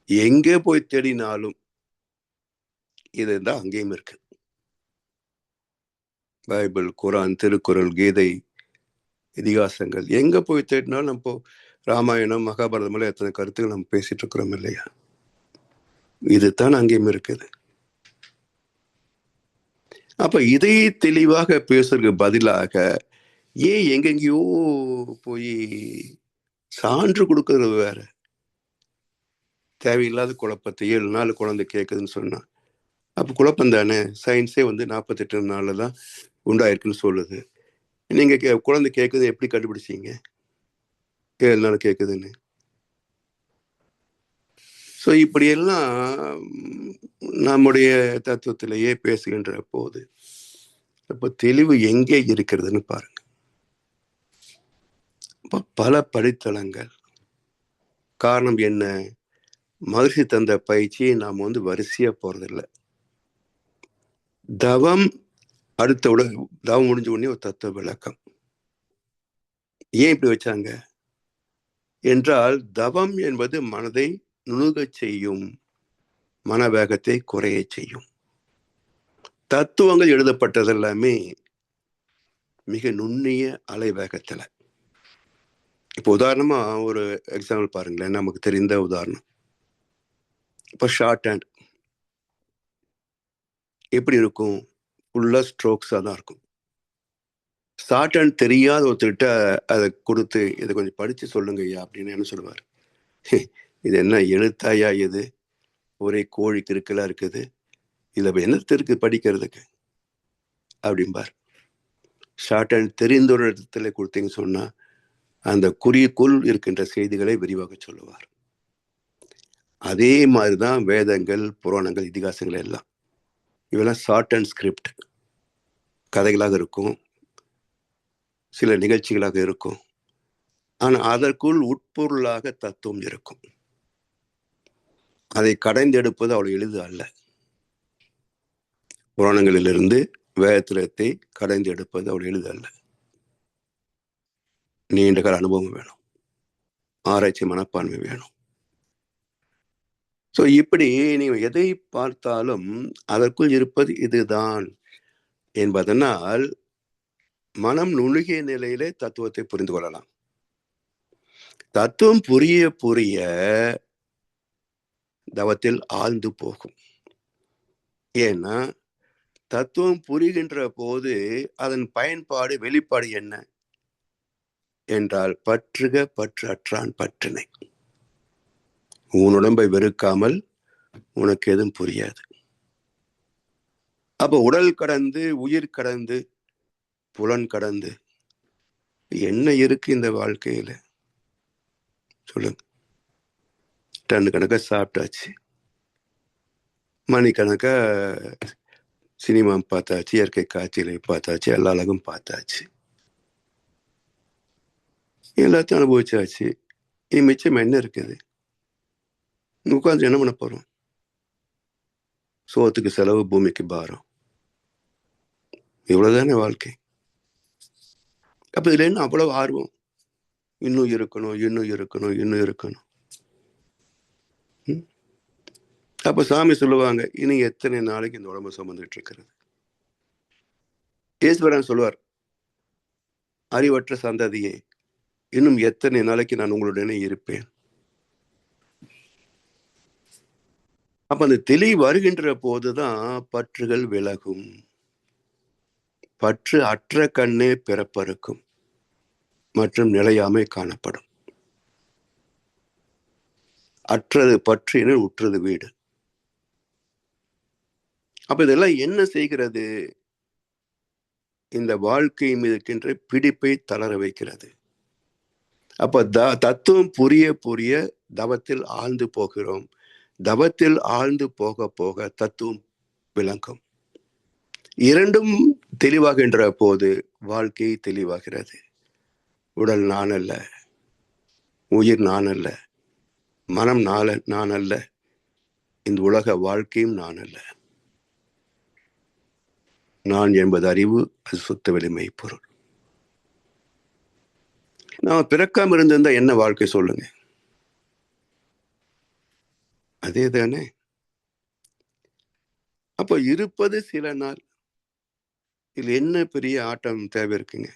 எங்கே போய் தேடினாலும் இதுதான் அங்கேயும் இருக்கு. பைபிள், குரான், திருக்குறள், கீதை, இதிகாசங்கள் எங்க போய் தேடினாலும் நம்ம ராமாயணம், மகாபாரதம் எல்லாம் எத்தனை கருத்துக்கள் நம்ம பேசிட்டு இருக்கிறோம் இல்லையா? இதுதான் அங்கேயும் இருக்குது. அப்ப இதை தெளிவாக பேசுறதுக்கு பதிலாக ஏன் எங்கெங்கயோ போய் சான்று கொடுக்கறது வேற, தேவையில்லாத குழப்பத்தை 7 நாள் குழந்தை கேட்குதுன்னு சொன்னா அப்ப குழப்பம் தானே. சயின்ஸே 48 நாள்ல தான் உண்டாயிருக்குன்னு சொல்லுது. நீங்க குழந்தை கேட்குது எப்படி கண்டுபிடிச்சீங்க 7 நாள் கேட்குதுன்னு? ஸோ இப்படியெல்லாம் நம்முடைய தத்துவத்திலேயே பேசுகின்ற போது இப்போ தெளிவு எங்கே இருக்கிறதுன்னு பாருங்க. பல படித்தளங்கள். காரணம் என்ன? மகர்ஷி தந்த பயிற்சியை நாம் வரிசையா போறதில்லை. தவம் அடுத்த தவம் முடிஞ்ச உடனே ஒரு தத்துவ விளக்கம். ஏன் இப்படி வச்சாங்க என்றால், தவம் என்பது மனதை நுணுகச் செய்யும், மனவேகத்தை குறைய செய்யும். தத்துவங்கள் எழுதப்பட்டது எல்லாமே மிக நுண்ணிய அலை வேகத்துல. இப்போ உதாரணமா ஒரு எக்ஸாம்பிள் பாருங்களேன், நமக்கு தெரிந்த உதாரணம். இப்போ ஷார்ட் ஹேண்ட் எப்படி இருக்கும்? ஃபுல்லா ஸ்ட்ரோக்ஸா தான் இருக்கும். ஷார்ட் ஹேண்ட் தெரியாத ஒருத்தர்கிட்ட அதை கொடுத்து இதை கொஞ்சம் படிச்சு சொல்லுங்க ஐயா அப்படின்னு என்ன சொல்லுவார்? இது என்ன எழுத்தாயா? இது ஒரே கோழி கிறுக்கலா இருக்குது, இதுல என்னத்து இருக்கு படிக்கிறதுக்கு அப்படிம்பார். ஷார்ட் ஹேண்ட் தெரிந்த ஒரு இடத்துல கொடுத்தீங்கன்னு சொன்னா அந்த குறிக்குள் இருக்கின்ற செய்திகளை விரிவாக சொல்லுவார். அதே மாதிரிதான் வேதங்கள், புராணங்கள், இதிகாசங்கள் எல்லாம். இவெல்லாம் ஷார்ட் அண்ட் ஸ்கிரிப்ட் கதைகளாக இருக்கும், சில நிகழ்ச்சிகளாக இருக்கும். ஆனா அதற்குள் உட்பொருளாக தத்துவம் இருக்கும். அதை கடைந்தெடுப்பது அவ்வளவு எளிது அல்ல. புராணங்களிலிருந்து வேதத்திலத்தை கடைந்து எடுப்பது அவ்வளவு எளிது அல்ல. நீண்ட கால அனுபவம் வேணும், ஆராய்ச்சி மனப்பான்மை வேணும். ஸோ இப்படி நீங்க எதை பார்த்தாலும் அதற்குள் இருப்பது இதுதான் என்பதனால் மனம் நுணுகிய நிலையிலே தத்துவத்தை புரிந்து கொள்ளலாம். தத்துவம் புரிய புரிய தவத்தில் ஆழ்ந்து போகும். ஏன்னா தத்துவம் புரிகின்ற போது அதன் பயன்பாடு, வெளிப்பாடு என்ன என்றால், பற்றுக பற்று அற்றான் பற்றினை. உன் உடம்பை வெறுக்காமல் உனக்கு எதுவும் புரியாது. அப்ப உடல் கடந்து, உயிர் கடந்து, புலன் கடந்து என்ன இருக்கு இந்த வாழ்க்கையில சொல்லுங்க? டன் கணக்கா சாப்பிட்டாச்சு, மணிக்கணக்கா சினிமா பார்த்தாச்சு, இயற்கை காட்சிகளை பார்த்தாச்சு, எல்லா அழகும் பார்த்தாச்சு, எல்லாத்தையும் அனுபவிச்சாச்சு. இனி மிச்சம் என்ன இருக்குது? உட்காந்து என்ன பண்ண போறோம்? சோத்துக்கு செலவு, பூமிக்கு பாரம், இவ்வளவுதானே வாழ்க்கை. அப்ப இதுல என்ன அவ்வளவு ஆர்வம்? இன்னும் இருக்கணும், இன்னும் இருக்கணும், இன்னும் இருக்கணும். அப்ப சாமி சொல்லுவாங்க, இனி எத்தனை நாளைக்கு இந்த உடம்பு சுமந்துட்டு இருக்கிறது? ஈஸ்வரன் சொல்லுவார், அறிவற்ற சந்ததியே, இன்னும் எத்தனை நாளைக்கு நான் உங்களுடனே இருப்பேன்? அப்ப அந்த தெளிவு வருகின்ற போதுதான் பற்றுகள் விலகும். பற்று அற்ற கண்ணே பிறப்பறுக்கும் மற்றும் நிலையாமை காணப்படும். அற்றது பற்றின உற்றது வீடு. அப்ப இதெல்லாம் என்ன செய்கிறது? இந்த வாழ்க்கை மீது இருக்கின்ற பிடிப்பை தளர வைக்கிறது. அப்ப தத்துவம் புரிய புரிய தவத்தில் ஆழ்ந்து போகிறோம். தவத்தில் ஆழ்ந்து போக போக தத்துவம் விளங்கும். இரண்டும் தெளிவாகின்ற போது வாழ்க்கை தெளிவாகிறது. உடல் நான் அல்ல, உயிர் நான் அல்ல, மனம் நான் அல்ல, இந்த உலக வாழ்க்கையும் நான் அல்ல. நான் என்பது அறிவு, அது சுத்த வெளிமை பொருள். நாம பிறக்காம இருந்திருந்தா என்ன வாழ்க்கை சொல்லுங்க? அதே தானே. அப்போ இருப்பது சில நாள். இதுல என்ன பெரிய ஆட்டம் தேவை இருக்குங்க?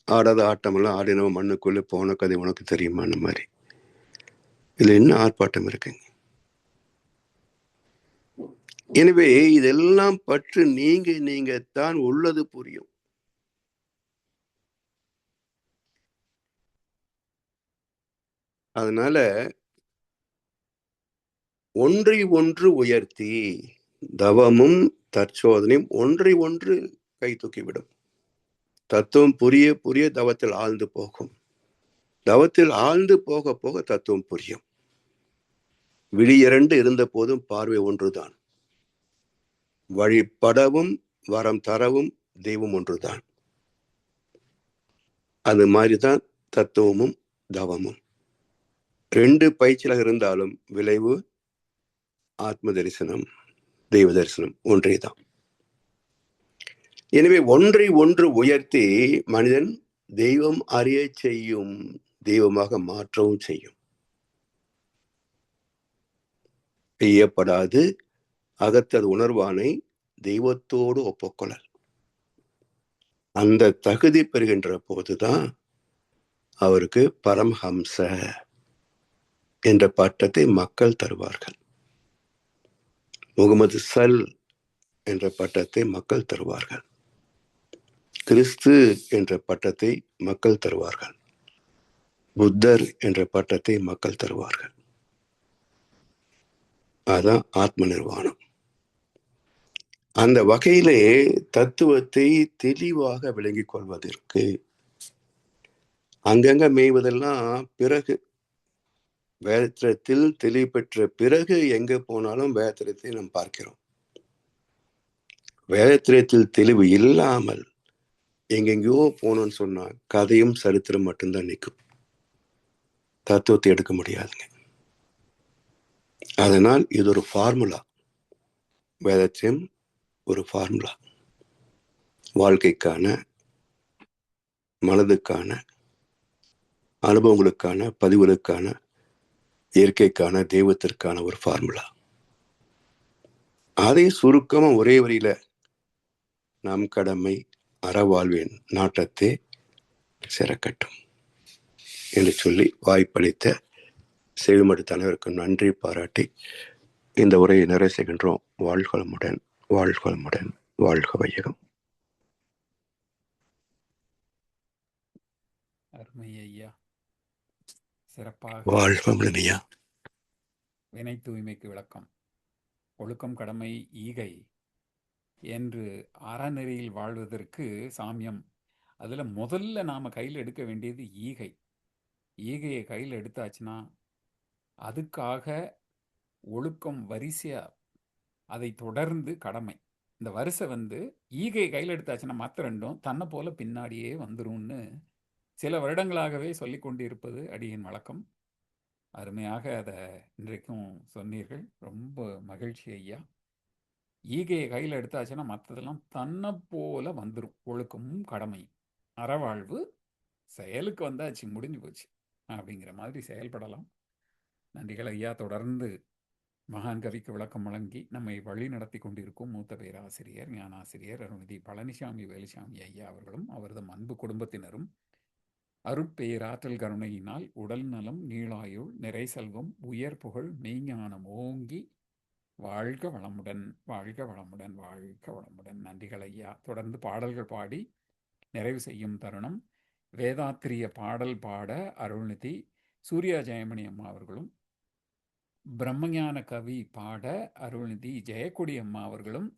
ஆடாத ஆட்டமெல்லாம் ஆடினவன் மண்ணுக்குள்ள போன கதை உனக்கு தெரியுமா? அந்த மாதிரி இதுல என்ன ஆர்ப்பாட்டம் இருக்குங்க? எனவே இதெல்லாம் பற்று நீங்க தான் உள்ளது புரியும். அதனால ஒன்றை ஒன்று உயர்த்தி தவமும் தற்சோதனையும் ஒன்றை ஒன்று கை தூக்கிவிடும். தத்துவம் புரிய புரிய தவத்தில் ஆழ்ந்து போகும். தவத்தில் ஆழ்ந்து போக போக தத்துவம் புரியும். விழி இரண்டு இருந்த போதும் பார்வை ஒன்றுதான். வழிபடவும் வரம் தரவும் தெய்வம் ஒன்றுதான். அது மாதிரிதான் தத்துவமும் தவமும். ரெண்டு பயிற்சியாக இருந்தாலும் விளைவு ஆத்ம தரிசனம், தெய்வ தரிசனம் ஒன்றேதான். எனவே ஒன்றை ஒன்று உயர்த்தி மனிதன் தெய்வம் அறிய செய்யும், தெய்வமாக மாற்றவும் செய்யும். செய்யப்படாது அகத்தது உணர்வானை தெய்வத்தோடு ஒப்புக்கொள்ளல். அந்த தகுதி பெறுகின்ற போதுதான் அவருக்கு பரமஹம்ச என்ற பட்டத்தை மக்கள் தருவார்கள். முகமது சல் என்ற பட்டத்தை மக்கள் தருவார்கள். கிறிஸ்து என்ற பட்டத்தை மக்கள் தருவார்கள். புத்தர் என்ற பட்டத்தை மக்கள் தருவார்கள். அதான் ஆத்ம நிர்வாணம். அந்த வகையிலே தத்துவத்தை தெளிவாக விளங்கிக் கொள்வதற்கு அங்கங்க மேய்வதெல்லாம் பிறகு வேதத்தில் தெளிவு பெற்ற பிறகு எங்க போனாலும் வேதத்திரத்தை நாம் பார்க்கிறோம். வேதத்திரத்தில் தெளிவு இல்லாமல் எங்கெங்கயோ போனோம்னு சொன்னா கதையும் சரித்திரம் மட்டும்தான் நிற்கும். தத்துவத்தை எடுக்க முடியாதுங்க. அதனால் இது ஒரு ஃபார்முலா. வேதத்தியம் ஒரு ஃபார்முலா. வாழ்க்கைக்கான, மனதுக்கான, அனுபவங்களுக்கான, பதிவுகளுக்கான, இயற்கைக்கான, தெய்வத்திற்கான ஒரு ஃபார்முலா. அதை சுருக்கமா ஒரே வரியில நம் கடமை அறவாழ்வின் நாட்டத்தை சிறக்கட்டும் என்று சொல்லி வாய்ப்பளித்த செவிமடு தலைவருக்கு நன்றி பாராட்டி இந்த உரையை நிறைவு செய்கின்றோம். வாழ்வளமுடன், வாழ்வளமுடன், வாழ்க வையகம். அருமை ஐயா, சிறப்பாக வாழ்வளமுடன் ஐயா. வினை தூய்மைக்கு விளக்கம். ஒழுக்கம், கடமை, ஈகை என்று அறநெறியில் வாழ்வதற்கு சாமியம். அதில் முதல்ல நாம் கையில் எடுக்க வேண்டியது ஈகை. ஈகையை கையில் எடுத்தாச்சுன்னா அதுக்காக ஒழுக்கம் வரிசையாக, அதை தொடர்ந்து கடமை. இந்த வரிசை ஈகையை கையில் எடுத்தாச்சுன்னா மற்ற ரெண்டும் தன்னை போல பின்னாடியே வந்துரும்னு சில வருடங்களாகவே சொல்லி கொண்டு இருப்பது அடியின் வழக்கம். அருமையாக அதை இன்றைக்கும் சொன்னீர்கள். ரொம்ப மகிழ்ச்சி ஐயா. ஈகையை கையில் எடுத்தாச்சுன்னா மற்றதெல்லாம் தன்னை போல வந்துடும். ஒழுக்கமும் கடமையும், அறவாழ்வு செயலுக்கு வந்தாச்சு, முடிஞ்சு போச்சு அப்படிங்கிற மாதிரி செயல்படலாம். நன்றிகள் ஐயா. தொடர்ந்து மகான் கவிக்கு விளக்கம் வழங்கி நம்மை வழி நடத்தி கொண்டிருக்கும் மூத்த பேராசிரியர், ஞானாசிரியர் அருள்நிதி பழனிசாமி வேலுசாமி ஐயா அவர்களும் அவரது அன்பு குடும்பத்தினரும் அருட்பேராற்றல் கருணையினால் உடல் நலம், நீளாயுள், நிறை செல்வம், உயர் புகழ், மெய்ஞானம் ஓங்கி வாழ்க வளமுடன், வாழ்க வளமுடன், வாழ்க வளமுடன். நன்றிகள் ஐயா. தொடர்ந்து பாடல்கள் பாடி நிறைவு செய்யும் தருணம். வேதாத்திரிய பாடல் பாட அருள்நிதி சூர்யா ஜெயமணி அம்மா அவர்களும், பிரம்மஞான கவி பாட அருள்நிதி ஜெயக்கொடி அம்மா அவர்களும்,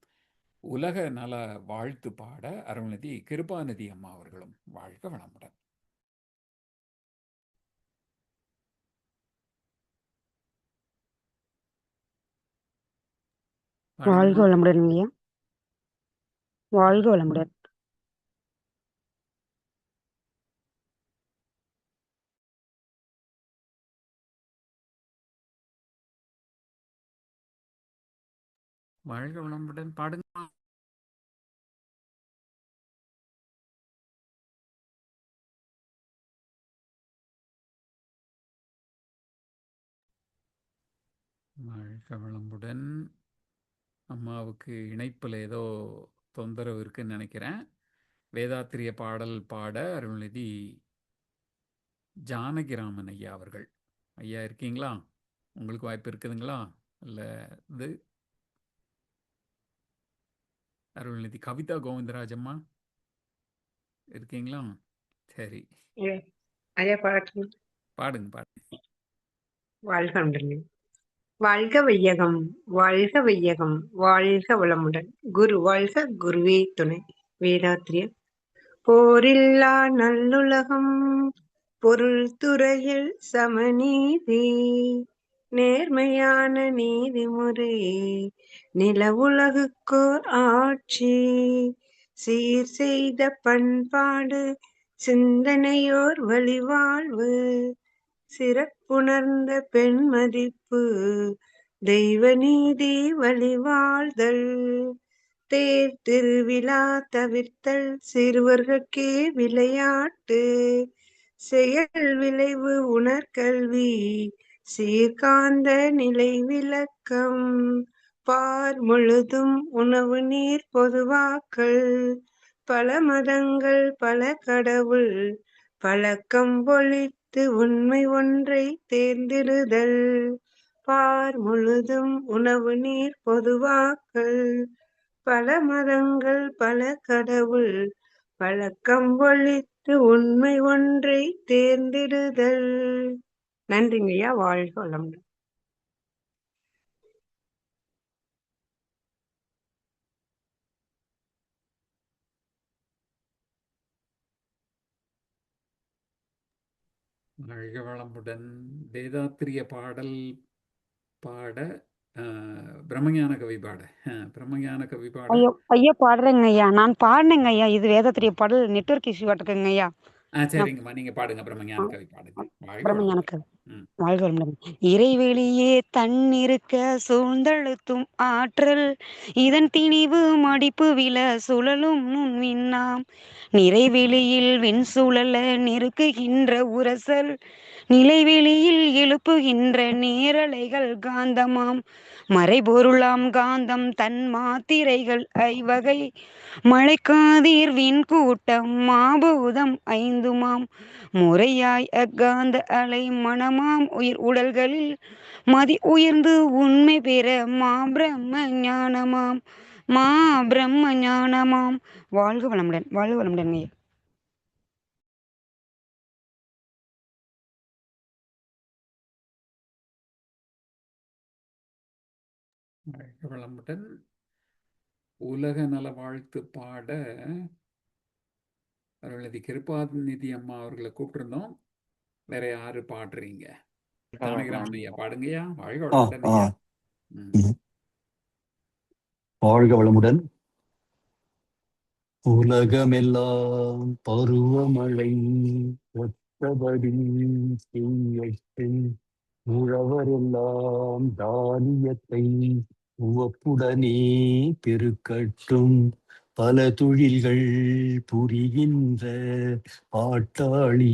உலக நல வாழ்த்து பாட அருள்நிதி கிருபாநிதி அம்மா அவர்களும். வாழ்க வளமுடன். வாழ்க பாடுங்கம்மா. வளமுடன் ஐயா. வாழ்க வளமுடன். வாழ்க வளமுடன் பாடுங்கம்மா. வாழ்க வளமுடன். அம்மாவுக்கு இணைப்பில் ஏதோ தொந்தரவு இருக்குன்னு நினைக்கிறேன். வேதாத்திரிய பாடல் பாட அருள்நிதி ஜானகிராமன் ஐயா அவர்கள். ஐயா இருக்கீங்களா? உங்களுக்கு வாய்ப்பு இருக்குதுங்களா? இல்லை இது அருள்நிதி கவிதா கோவிந்தராஜ் அம்மா இருக்கீங்களா? சரி, ஐயா பாடட்டும். பாடுங்க பாடுங்க. வாழ்க வளமுடன். வாழ்க வையகம், வாழ்க வையகம், வாழ்க வளமுடன். குரு வாழ்க, குருவே துணை. வேதாத்திரியர். போரில்லா நல்லுலகம், பொருள் துறையில் சமநீதி, நேர்மையான நீதிமுறை, நில உலகுக்கோர் ஆட்சி, சீர் செய்த பண்பாடு, சிந்தனையோர் வழிவாழ்வு, சிறப்புணர்ந்த பெண் மதிப்பு, தெய்வ நீதி வழிவாழ்தல், தேர் திருவிழா தவிர்த்தல், சிறுவர்கட்கே விளையாட்டு, செயல் விளைவு உணர்கல்வி, சீர்காந்த நிலை விளக்கம், பார் முழுதும் உணவு நீர் பொதுவாக்கல், பல மதங்கள் பல கடவுள், பழக்கம் ஒழித்து உண்மை ஒன்றை தேர்ந்திடுதல், பார் முழுதும் உணவு நீர் பொதுவாக்கல், பல மதங்கள் பல கடவுள், பழக்கம் ஒழித்து உண்மை ஒன்றை தேர்ந்திடுதல். நன்றிங்கய்யா. வாழ்க வளமுடன். வாழ்க வளமுடன். வேதாத்திரிய பாடல் பாட பிரம்மஞான கவி பாட பிரம்மஞான கவி பாட. ஐயா பாடுறேங்க ஐயா. நான் பாடினேங்க ஐயா. இது வேதத்திரிய பாடல் நெட்வொர்க் இஷ்யூ இருக்குங்க ஐயா. சரிங்கம்மா, நீங்க பாடுங்க. பிரம்மஞான கவி பாடுங்க. வாழ்க பிரம்மஞான வளமுடன். கவி. வாழ்க வளமுடன். இறைவெளியே தன்னிருக்க சூழ்ந்தழுத்தும் ஆற்றல், இதன் திணிவு மடிப்பு வில சுழலும் நுண் விண்ணாம், நிறைவெளியில் விண் சுழல நெருக்குகின்ற உரசல், நிலைவெளியில் எழுப்புகின்ற நேரலைகள் காந்தமாம், மறைபொருளாம் காந்தம் தன் மாத்திரைகள் ஐவகை, மழைக்காதீர் விண்கூட்டம் மாபூதம் ஐந்துமாம், முறையாய் அக்காந்த அலை மனமாம் உயிர் உடல்களில் மதி உயர்ந்து உண்மை பெற மா பிரம்ம ஞானமாம், மா பிரம்ம ஞானமாம். வாழ்க வளமுடன். வாழ்க வளமுடன் ஐயா. வாழ்க வளமுடன். உலக நல வாழ்த்து பாட அருள்நிதி கிருபாநிதி அம்மா அவர்களை கூப்பிட்டுருந்தோம். வேற யாரு பாடுறீங்க? ஜானகிராமன் ஐயா பாடுங்கய்யா. வாழ்க வளமுடன் ஐயா. வாழ்க வளமுடன். உலகமெல்லாம் பருவமழை ஒத்தபடி செய்யட்டும், உழவரெல்லாம் தானியத்தை உவப்புடனே பெருக்கட்டும், பல தொழில்கள் புரிகின்ற பாட்டாளி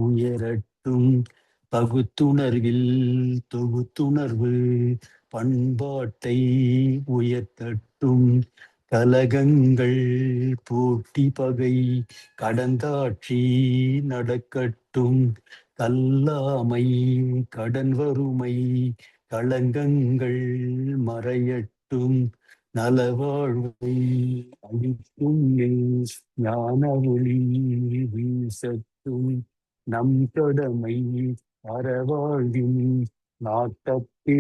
உயரட்டும், பகுத்துணர்வில் தொகுத்துணர்வு பண்பாட்டை உயர்த்தட்டும், கலகங்கள் போட்டி பகை கடந்தாட்சி நடக்கட்டும், கல்லாமை கடன் வறுமை களங்கங்கள் மறையட்டும், நலவாழ்வை அளிக்கும் ஞான ஒளி வீசட்டும், நம் கடமை அறவாழ்வின் நாட்டத்தே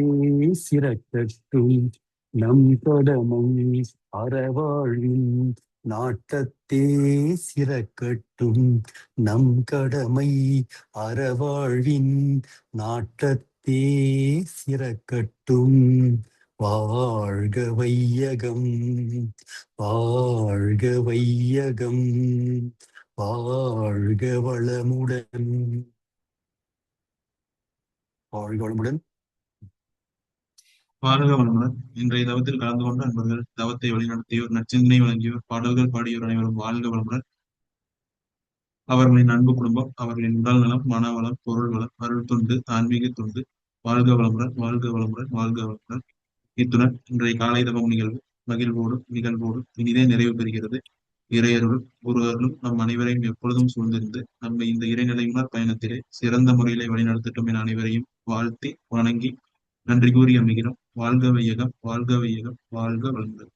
சிறக்கட்டும், நம் கடமை அறவாழ்வின் நாட்டத்தே சிறக்கட்டும். நம் கடமை அறவாழ்வின் நாட்டத்தே சிறக்கட்டும். வாழ்க வையகம், வாழ்க வையகம், வாழ்க வளமுடன், வாழ்க வளமுடன். வாழ்க வளமுடன். இன்றைய தவத்தில் கலந்து கொண்ட அன்பர்கள், தவத்தை வழிநடத்தியோர், நற்சிந்தனை வழங்கியோர், பாடல்கள் பாடியோர் அனைவரும் வாழ்க வளமுடன். அவர்களின் அன்பு குடும்பம், அவர்களின் உடல் நலம், மனவளம், பொருள் வளம், அருள் தொண்டு, ஆன்மீக தொண்டு, வாழ்க வளமுடன், வாழ்க வளமுடன், வாழ்க வளமுடன். இத்துடன் இன்றைய காலை தவம் நிகழ்வோடும் நிகழ்வோடும் இனிதே நிறைவு பெறுகிறது. இறையருளும் குரு அருளும் நம் அனைவரையும் எப்பொழுதும் சூழ்ந்திருந்து நம்மை இந்த இறைநிலையுணர் பயணத்திலே சிறந்த முறையிலே வழிநடத்தட்டும் என அனைவரையும் வாழ்த்தி வணங்கி நன்றி கூறி அமைகிறோம். வாழ்க வையகம், வாழ்க வையகம், வாழ்க வளமுடன்.